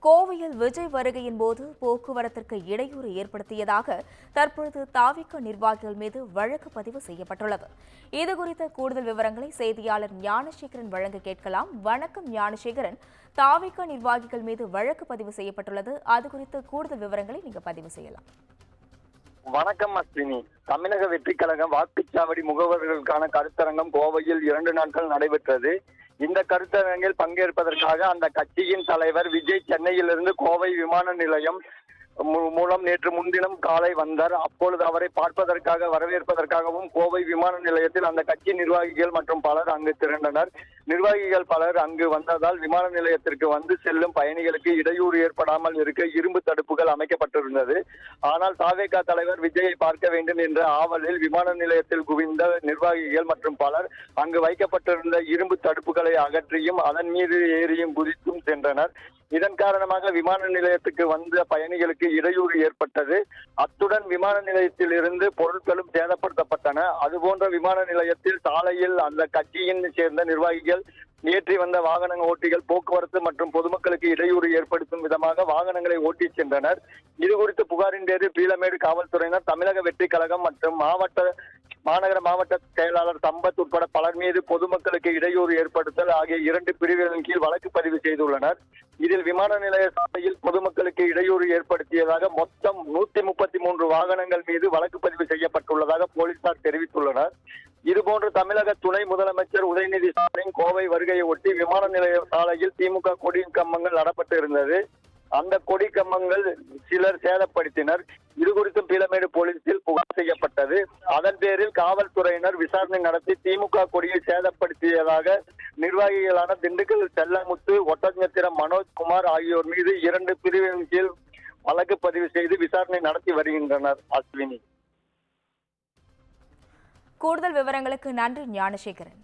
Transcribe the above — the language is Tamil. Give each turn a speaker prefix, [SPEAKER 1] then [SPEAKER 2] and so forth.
[SPEAKER 1] கோவையில் விஜய் வருகையின் போது போக்குவரத்திற்கு இடையூறு ஏற்படுத்தியதாக தற்பொழுது தாவிக நிர்வாகிகள் மீது வழக்கு பதிவு செய்யப்பட்டுள்ளது. இதுகுறித்த கூடுதல் விவரங்களை செய்தியாளர் ஞானசேகரன் வழங்க கேட்கலாம். வணக்கம் ஞானசேகரன், தாவிக நிர்வாகிகள் மீது வழக்கு பதிவு செய்யப்பட்டுள்ளது. அது குறித்த கூடுதல் விவரங்களை நீங்க பதிவு செய்யலாம்.
[SPEAKER 2] வணக்கம் அஸ்வினி. தமிழக வெற்றிக் கழகம் வாக்குச்சாவடி முகவர்களுக்கான கருத்தரங்கம் கோவையில் 2 நாட்கள் நடைபெற்றது. இந்த கருத்தரங்கில் பங்கேற்பதற்காக அந்த கட்சியின் தலைவர் விஜய் சென்னையிலிருந்து கோவை விமான நிலையம் மூலம் நேற்று முன்தினம் காலை வந்தார். அப்பொழுது அவரை பார்ப்பதற்காக வரவேற்பதற்காகவும் கோவை விமான நிலையத்தில் அந்த கட்சி நிர்வாகிகள் மற்றும் பலர் அங்கு திரண்டனர். நிர்வாகிகள் பலர் அங்கு வந்ததால் விமான நிலையத்திற்கு வந்து செல்லும் பயணிகளுக்கு இடையூறு ஏற்படாமல் இருக்க இரும்பு தடுப்புகள் அமைக்கப்பட்டிருந்தது. ஆனால் தாவேகா தலைவர் விஜயை பார்க்க வேண்டும் என்ற ஆவலில் விமான நிலையத்தில் குவிந்த நிர்வாகிகள் மற்றும் பலர் அங்கு வைக்கப்பட்டிருந்த இரும்பு தடுப்புகளை அகற்றியும் அதன் மீது ஏறியும் குதித்தும் சென்றனர். இதன் காரணமாக விமான நிலையத்துக்கு வந்த பயணிகளுக்கு இடையூறு ஏற்பட்டது. அத்துடன் விமான நிலையத்தில் இருந்து பொருட்களும் சேதப்படுத்தப்பட்டன. அதுபோன்ற விமான நிலையத்தில் சாலையில் அந்த கட்சியின் சேர்ந்த நிர்வாகிகள் ஏற்றி வந்த வாகன ஓட்டிகள் போக்குவரத்து மற்றும் பொதுமக்களுக்கு இடையூறு ஏற்படுத்தும் விதமாக வாகனங்களை ஓட்டி சென்றனர். இது குறித்து புகாரின் பேரில் பீளமேடு காவல்துறையினர், தமிழக வெற்றிக் கழகம் மற்றும் மாநகர மாவட்ட செயலாளர் சம்பத் உட்பட பலர் மீது பொதுமக்களுக்கு இடையூறு ஏற்படுத்தல் ஆகிய 2 பிரிவுகளின் கீழ் வழக்கு பதிவு செய்துள்ளனர். இதில் விமான நிலைய சாலையில் பொதுமக்களுக்கு இடையூறு ஏற்படுத்தியதாக மொத்தம் 133 வாகனங்கள் மீது வழக்கு பதிவு செய்யப்பட்டுள்ளதாக போலீசார் தெரிவித்துள்ளனர். இதுபோன்று தமிழக துணை முதலமைச்சர் உதயநிதி ஸ்டாலின் கோவை வருகையை ஒட்டி விமான நிலைய சாலையில் திமுக கொடி கம்பங்கள் நடப்பட்டு இருந்தது. அந்த கொடி கம்பங்கள் சிலர் சேதப்படுத்தினர். இது குறித்தும் பீளமேடு போலீசில் புகார் செய்யப்பட்டது. அதன் பேரில் காவல்துறையினர் விசாரணை நடத்தி திமுக கொடியை சேதப்படுத்தியதாக நிர்வாகிகளான திண்டுக்கல் செல்லமுத்து, ஒட்டஞ்சத்திரம் மனோஜ்குமார் ஆகியோர் மீது 2 பிரிவின் கீழ் வழக்கு பதிவு செய்து விசாரணை நடத்தி வருகின்றனர். அஸ்வினி,
[SPEAKER 1] கூடுதல் விவரங்களுக்கு நன்றி ஞானசேகரன்.